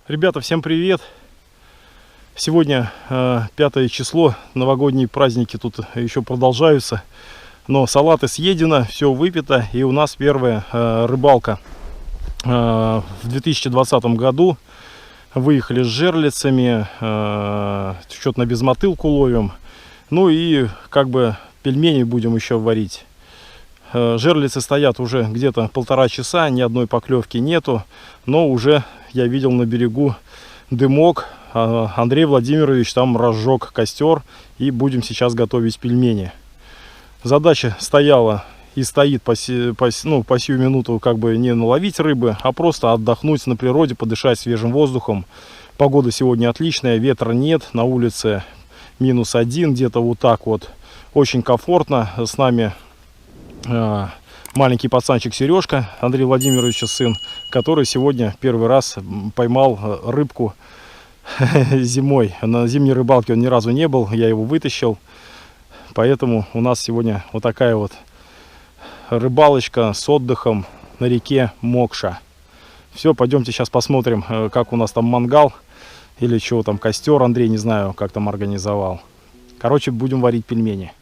Ребята, всем привет! Сегодня 5 число, новогодние праздники тут еще продолжаются, но салаты съедено, все выпито, и у нас первая рыбалка в 2020 году. Выехали с жерлицами, что-то на безмотылку ловим, ну и как бы пельмени будем еще варить. Жерлицы стоят уже где-то 1,5 часа, ни одной поклевки нету, но уже я видел на берегу дымок. Андрей Владимирович там разжег костер, и будем сейчас готовить пельмени. Задача стояла и стоит по сию минуту как бы не наловить рыбы, а просто отдохнуть на природе, подышать свежим воздухом. Погода сегодня отличная, ветра нет, на улице -1, где-то вот так вот. Очень комфортно. С нами маленький пацанчик Сережка, Андрей Владимировича сын, который сегодня первый раз поймал рыбку зимой. На зимней рыбалке он ни разу не был, я его вытащил. Поэтому у нас сегодня вот такая вот рыбалочка с отдыхом на реке Мокша. Все, пойдемте сейчас посмотрим, как у нас там мангал или чего там, костер Андрей, не знаю, как там организовал. Короче, будем варить пельмени.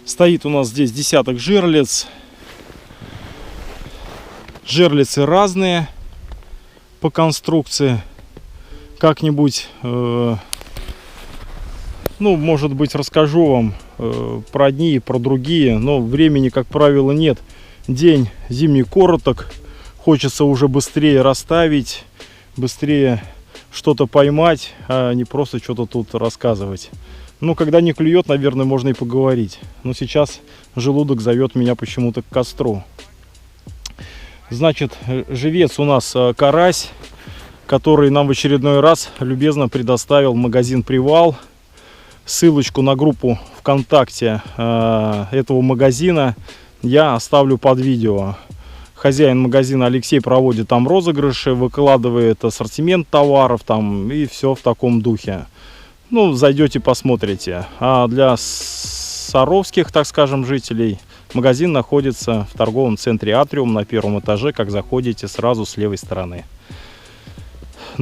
Стоит у нас здесь десяток жерлиц. Жерлицы разные по конструкции. Как-нибудь, может быть, расскажу вам про одни и про другие. Но времени, как правило, нет. День зимний короток. Хочется уже быстрее расставить, быстрее что-то поймать, а не просто что-то тут рассказывать. Когда не клюет, наверное, можно и поговорить. Но сейчас желудок зовет меня почему-то к костру. Значит, живец у нас карась, который нам в очередной раз любезно предоставил магазин «Привал». Ссылочку на группу ВКонтакте этого магазина я оставлю под видео. Хозяин магазина Алексей проводит там розыгрыши, выкладывает ассортимент товаров там и все в таком духе. Зайдете, посмотрите. А для саровских, так скажем, жителей, магазин находится в торговом центре Атриум на 1-м этаже, как заходите сразу с левой стороны.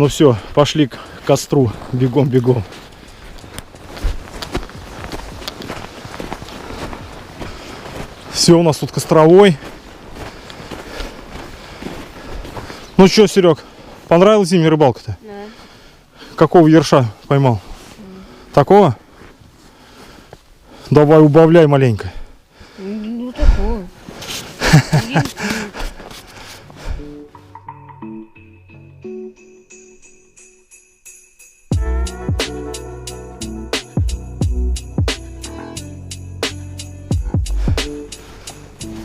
Все, пошли к костру, бегом-бегом. Все, у нас тут костровой. Что, Серег, понравилась зимняя рыбалка-то? Да. Какого ерша поймал? Такого? Давай убавляй маленько. Такого.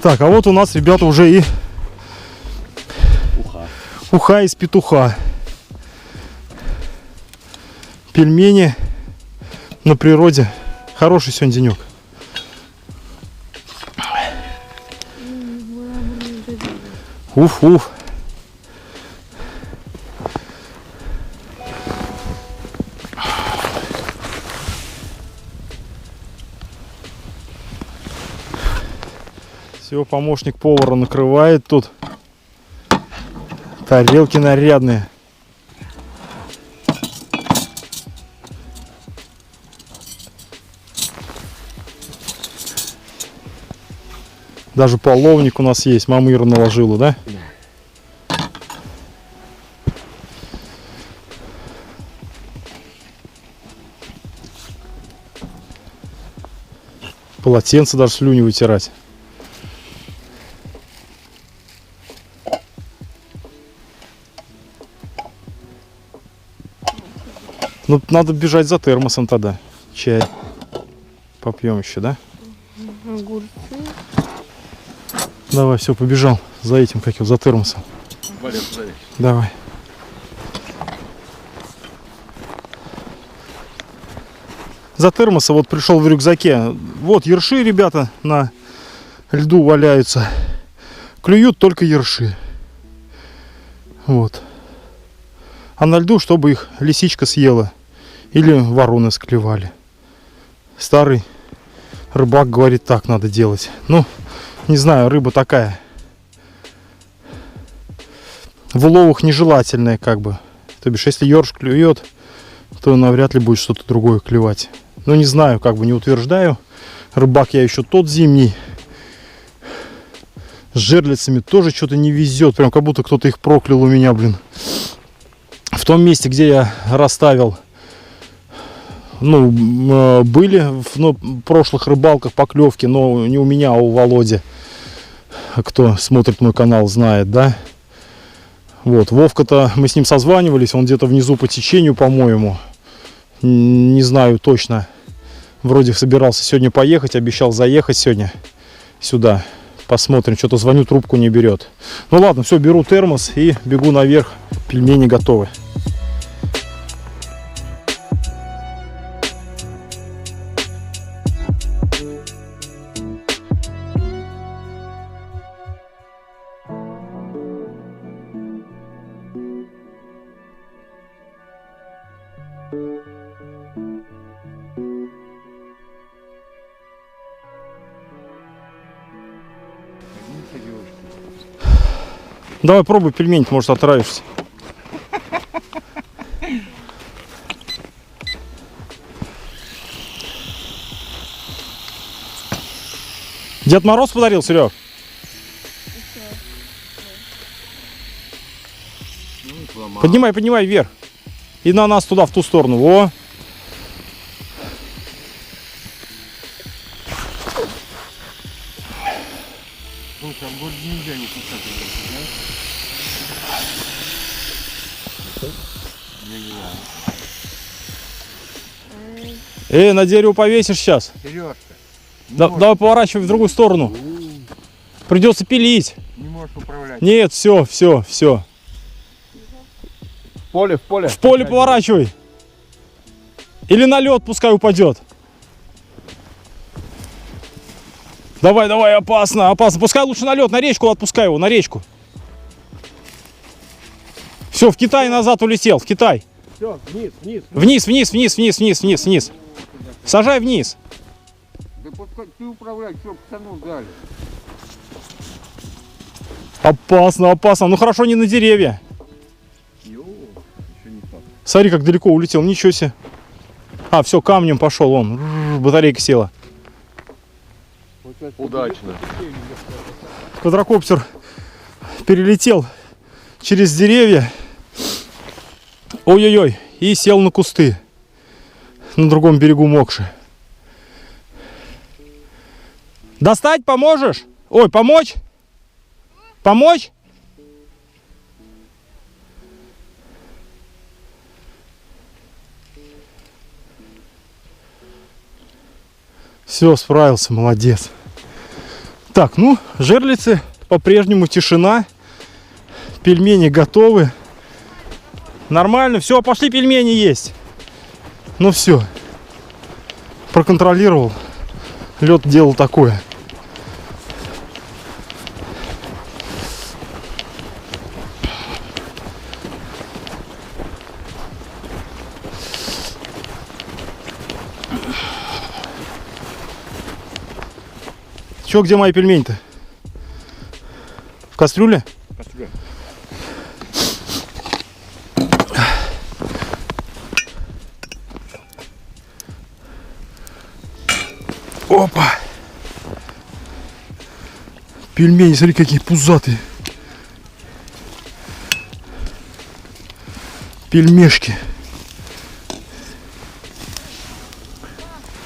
Так, а вот у нас, ребята, уже и уха из петуха. Пельмени на природе. Хороший сегодня денек. Уф. Все, помощник повара накрывает тут. Тарелки нарядные. Даже половник у нас есть. Мама Ира наложила, да? Да. Полотенце даже слюни вытирать. Надо бежать за термосом тогда. Чай попьем еще, да? Огурцы. Давай, все, побежал за этим, за термосом. Давай. За термоса вот пришел в рюкзаке. Вот ерши, ребята, на льду валяются. Клюют только ерши. Вот. А на льду, чтобы их лисичка съела. Или вороны склевали. Старый рыбак говорит, так надо делать. Не знаю, рыба такая. в уловах нежелательное, как бы. То бишь, если ёрш клюет, то навряд ли будет что-то другое клевать. Ну, не знаю, как бы не утверждаю. Рыбак я еще тот зимний. С жерлицами тоже что-то не везет. Прям как будто кто-то их проклял у меня, блин. В том месте, где я расставил, ну, были в прошлых рыбалках поклевки, но не у меня, а у Володи. Кто смотрит мой канал, знает, да? Вот, Вовка-то, мы с ним созванивались, он где-то внизу по течению, по-моему. Не знаю точно. Вроде собирался сегодня поехать, обещал заехать сегодня сюда. Посмотрим, что-то звоню, трубку не берет. Ну ладно, все, беру термос и бегу наверх. Пельмени готовы. Давай пробуй пельмень, может отравишься. Дед Мороз подарил, Серег? Поднимай, поднимай вверх. И на нас туда, в ту сторону. Во. На дерево повесишь сейчас. Сережка, Давай поворачивай в другую сторону. Придется пилить. не можешь управлять. Нет, все. В поле. В поле поворачивай. Или на лед пускай упадет. Давай, опасно. Пускай лучше на лед, на речку отпускай его, на речку. Все, в Китай назад улетел, в Китай. Все, вниз. Вниз. Сажай вниз. Да ты управляй, что пацану дали. Опасно. Ну хорошо, не на деревья. Еще не так. Смотри, как далеко улетел, ничего себе. Все, камнем пошел он. Батарейка села. Удачно. Квадрокоптер перелетел через деревья. Ой-ой-ой. И сел на кусты. На другом берегу Мокши. Достать поможешь? Ой, помочь? Помочь? Все, справился, молодец. Так, ну, жерлицы по-прежнему тишина. Пельмени готовы. Нормально, все, пошли пельмени есть. Ну все. Проконтролировал. Лед делал такое. Че, где мои пельмени-то? В кастрюле? Кастрюля. Опа! Пельмени, смотри, какие пузатые. Пельмешки.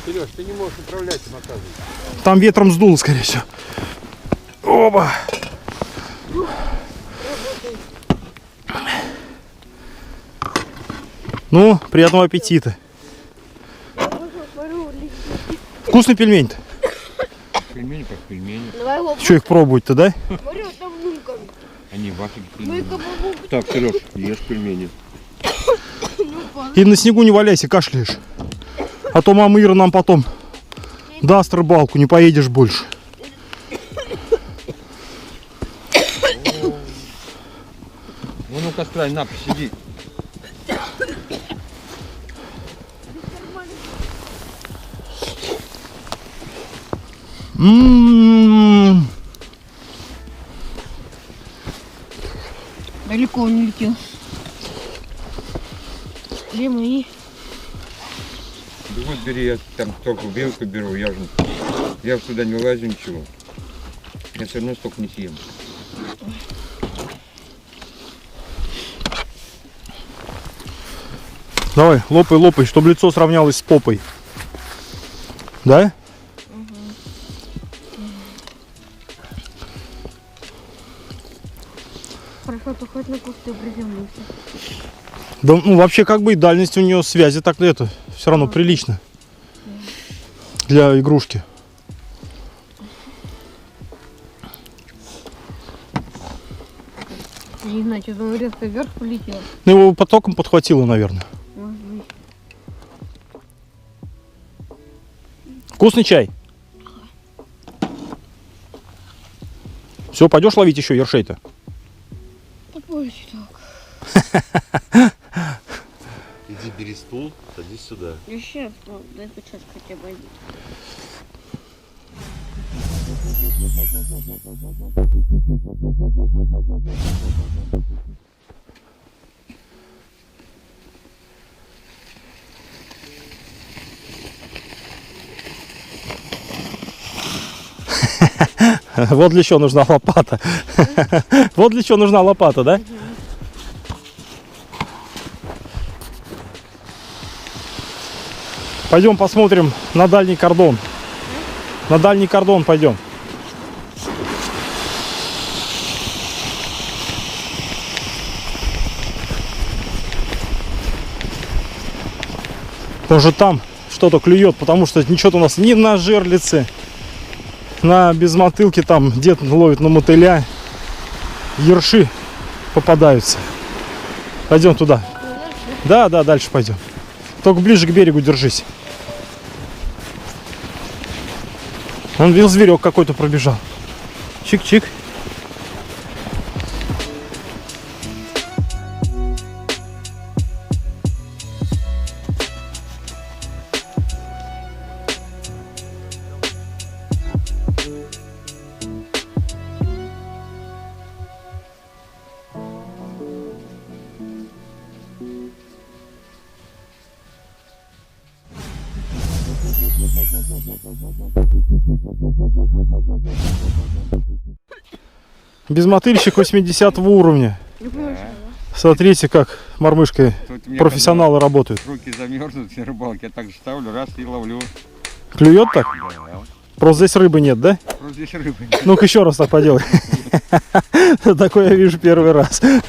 Сереж, ты не можешь управлять им, оказывается. Там ветром сдуло, скорее всего. Оба! Ну, приятного аппетита. Вкусный пельмень-то? Пельмени как пельмени. Давай его. Что их пробовать-то, да? Смотри, там лунками. Они ваши Мы пельмени. кабабу. Так, Сереж, ешь пельмени. И на снегу не валяйся, кашляешь. А то мама Ира нам потом даст рыбалку, не поедешь больше. Вон у костра, на, посиди. Далеко он летел. Где мои? Да вот бери, я там столько белку беру, я же туда не лазю ничего. Я все равно столько не съем. Давай, лопай, чтобы лицо сравнялось с попой. Да? Хорошо, то хоть на кусты приземлился. Да, ну вообще как бы и дальность у нее связи так это все равно прилично. Для игрушки. Не знаю, что он резко вверх полетел. Ну его потоком подхватило, наверное. Может быть. Вкусный чай? Все, пойдешь ловить еще ершей-то? Попозже так. Иди бери стул, садись сюда. Еще, ну, дай сейчас хотя бы один. Вот для чего нужна лопата. Вот для чего нужна лопата, да? Пойдем посмотрим на дальний кордон. На дальний кордон пойдем. Тоже там что-то клюет, потому что ничего у нас ни на жерлице, на безмотылке там дед ловит на мотыля. Ерши попадаются. Пойдем туда. Да, дальше пойдем. Только ближе к берегу держись. Он видел, зверек какой-то пробежал. Чик-чик. Безмотыльщик 80 уровня. Не понимаю, Смотрите, как мормышкой Тут у меня профессионалы работают. руки замерзнут на рыбалке, я так же ставлю, раз и ловлю. Клюет так? Да, Просто здесь рыбы нет, да? просто здесь рыбы нет. Ну-ка еще раз так поделай. Такое я вижу первый раз. Тут